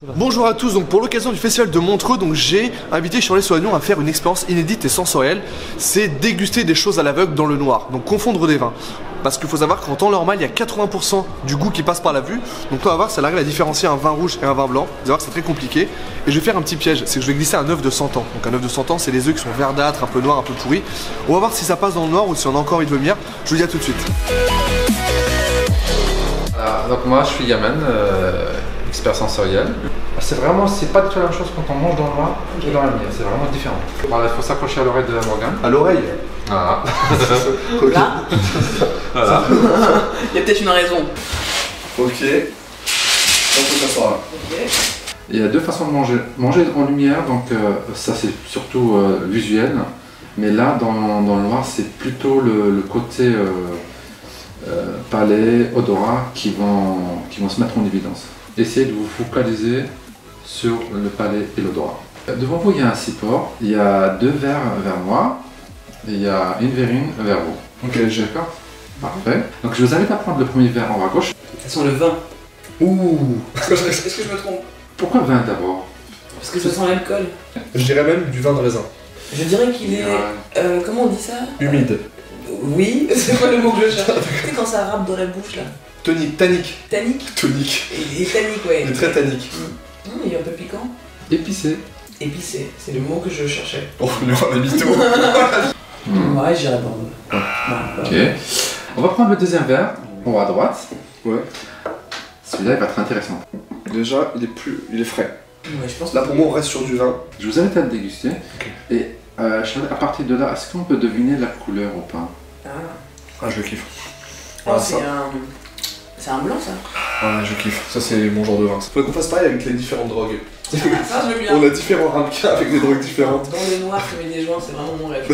Bonjour à tous, donc pour l'occasion du festival de Montreux, donc j'ai invité Shirley Solagnon à faire une expérience inédite et sensorielle. C'est déguster des choses à l'aveugle dans le noir, donc confondre des vins. Parce qu'il faut savoir qu'en temps normal, il y a 80% du goût qui passe par la vue. Donc on va voir si elle arrive à différencier un vin rouge et un vin blanc. Vous allez voir que c'est très compliqué. Et je vais faire un petit piège, c'est que je vais glisser un œuf de 100 ans. Donc un œuf de 100 ans, c'est les œufs qui sont verdâtres, un peu noirs, un peu pourris. On va voir si ça passe dans le noir ou si on a encore envie de vomir. Je vous dis à tout de suite. Donc moi je suis Yaman, expert sensoriel. C'est pas du tout la même chose quand on mange dans le noir que dans la lumière, c'est vraiment différent. Voilà, il faut s'accrocher à l'oreille de Morgane. À l'oreille. Voilà. Là. Voilà. Il y a peut-être une raison. Ok. On peut s'asseoir là. Okay. Il y a deux façons de manger. Manger en lumière, donc ça c'est surtout visuel. Mais là, dans le noir, c'est plutôt le côté palais, odorat qui vont se mettre en évidence. Essayez de vous focaliser sur le palais et l'odorat. Devant vous, il y a un support, il y a deux verres vers moi, et il y a une verrine vers vous. Ok, j'ai D'accord. Parfait. Donc je vous invite à prendre le premier verre en haut à gauche. Ça sent le vin. Ouh. Est-ce que je me trompe? Pourquoi le vin d'abord? Parce que ça sent l'alcool. Je dirais même du vin de raisin. Je dirais qu'il est... comment on dit ça? Humide. Oui, c'est quoi le mot que je cherche? Tu sais quand ça râpe dans la bouche là? Tonique, tannique. Tannique? Tonique. Il est tannique, ouais. Il est très tannique. Il est un peu piquant. Épicé. Épicé, c'est le mot que je cherchais. Oh, les mythos. Ouais, j'irais pas. Ok. On va prendre le deuxième verre, en haut à droite. Ouais. Celui-là, il va être intéressant. Déjà, il est frais. Ouais, je pense. Là, pour moi, on reste sur du vin. Je vous invite à le déguster. Ok. Et Charlotte, à partir de là, est-ce qu'on peut deviner la couleur ou pas? Ah, je le kiffe. Oh, Ah, c'est ça. C'est un blanc ça? Ah, je kiffe. Ça, c'est mon genre de vin. Faudrait qu'on fasse pareil avec les différentes drogues. Ça, je veux bien. On a différents ramequins avec des drogues différentes. Dans le noir, fumer des joints, c'est vraiment mon rêve.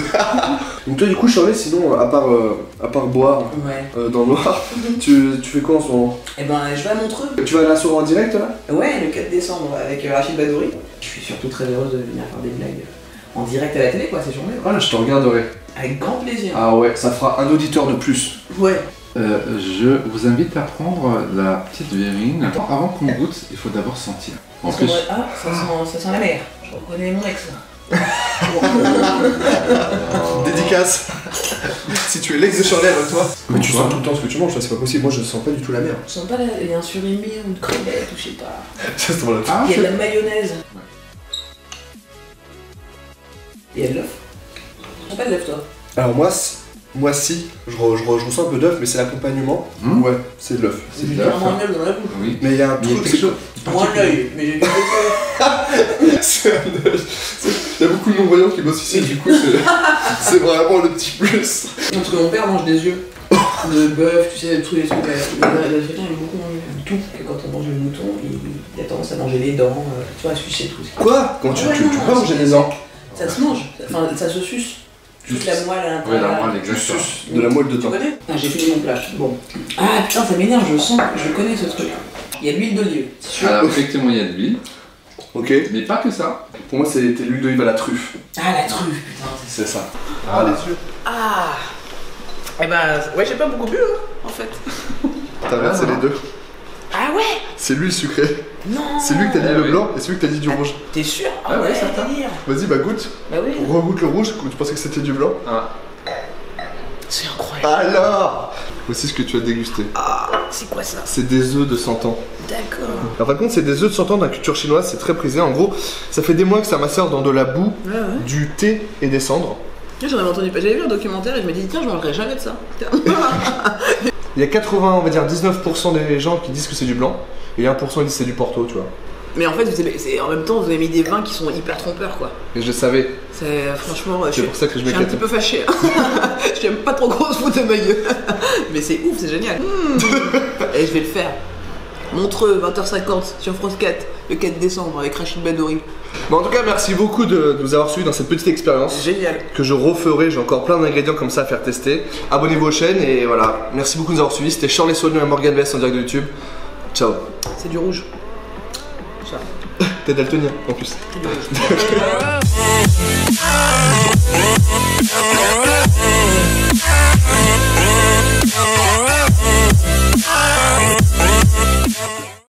Donc, toi, du coup, Shirley, sinon, à part boire Ouais. dans le noir, tu fais quoi en ce moment? Eh ben, je vais à Montreux. Tu vas à la soirée en direct là? Ouais, le 4 décembre avec Rachid Badouri. Je suis surtout très heureuse de venir faire des blagues en direct à la télé, quoi, ces journées. Ah, je te regarderai. Avec grand plaisir. Ah ouais, ça fera un auditeur de plus. Ouais. Je vous invite à prendre la petite verrine. Avant qu'on goûte, il faut d'abord sentir. En plus, Ah, ça sent la mer. Je reconnais mon ex là. Dédicace. Si tu es l'ex de Shirley, avec toi. Mais tu Pourquoi sens tout le temps ce que tu manges, ça c'est pas possible. Moi, je sens pas du tout la mer. Je sens pas il y a un surimi ou une crevette ou je sais pas. Ça se là. ah, Il y a de la mayonnaise. Il y a de l'œuf. Tu sens pas de l'œuf toi? Alors moi si, je ressens un peu d'œuf, mais c'est l'accompagnement. Ouais, c'est de l'œuf. c'est de J'ai l'œuf. vraiment un œuf dans la bouche. Oui. Mais il y a un Il y a truc, quelque chose. Moins l'œil, mais j'ai du c'est un œuf. Il y a beaucoup de non-voyants qui bossent ici, du coup c'est vraiment le petit plus. Parce que mon père mange des yeux. De bœuf, tu sais, tous les trucs. Les Africains aiment beaucoup manger tout. Et quand on mange le mouton, il a tendance à manger les dents, tu vois, à sucer tout. Quoi? Quand tu Ouais, peux non, pas manger des dents? Ça se mange, enfin ça se suce. Toute la moelle à Oui, l'intérieur. la moelle, exactement. De la moelle de Tu dents. connais? Ah, j'ai fini mon plat. Bon. Ah putain, ça m'énerve, je sens, je connais ce truc. Il y a de l'huile d'olive, c'est sûr. Alors, effectivement, il y a de l'huile, Ok. mais pas que ça. Pour moi, c'était l'huile d'olive à la truffe. Ah la truffe, putain. C'est ça. Ah, les yeux. Ah. Eh ben, ouais, j'ai pas beaucoup bu, hein, en fait. T'as versé les deux. Ah ouais? C'est lui le sucré. Non. C'est lui que t'as dit Ah le oui. blanc et celui que t'as dit du rouge. T'es sûr? Ah ouais, certain. délire. Vas-y, bah goûte. Bah oui. Regoute le rouge, tu pensais que c'était du blanc. Ah. C'est incroyable. Alors voici ce que tu as dégusté. Ah, c'est quoi ça? C'est des œufs de 100 ans. D'accord. En fin de compte, c'est des œufs de 100 ans dans la culture chinoise, c'est très prisé. En gros, ça fait des mois que ça macère dans de la boue, Ouais, ouais. du thé et des cendres. J'en avais entendu pas. J'avais vu un documentaire et je me dis, tiens, je mangerai jamais de ça. Il y a 80, on va dire 19% des gens qui disent que c'est du blanc, et 1% ils disent que c'est du Porto, tu vois. Mais en fait, en même temps, vous avez mis des vins qui sont hyper trompeurs, quoi. Et je le savais, C'est franchement, c'est pour ça que je je suis un m'éclate. petit peu fâché. Je suis pas trop grosse faute de ma gueule. Mais c'est ouf, c'est génial. Et je vais le faire. Montreux, 20h50 sur France 4, le 4 décembre avec Rachid Badouri. Bon, en tout cas, merci beaucoup de nous avoir suivis dans cette petite expérience. Génial. Que je referai, j'ai encore plein d'ingrédients comme ça à faire tester. Abonnez-vous aux chaînes et voilà. Merci beaucoup de nous avoir suivis. C'était Shirley Solagnon et Morgane Vest en direct de YouTube. Ciao. C'est du rouge. Ça. T'es daltonien en plus. C'est du rouge.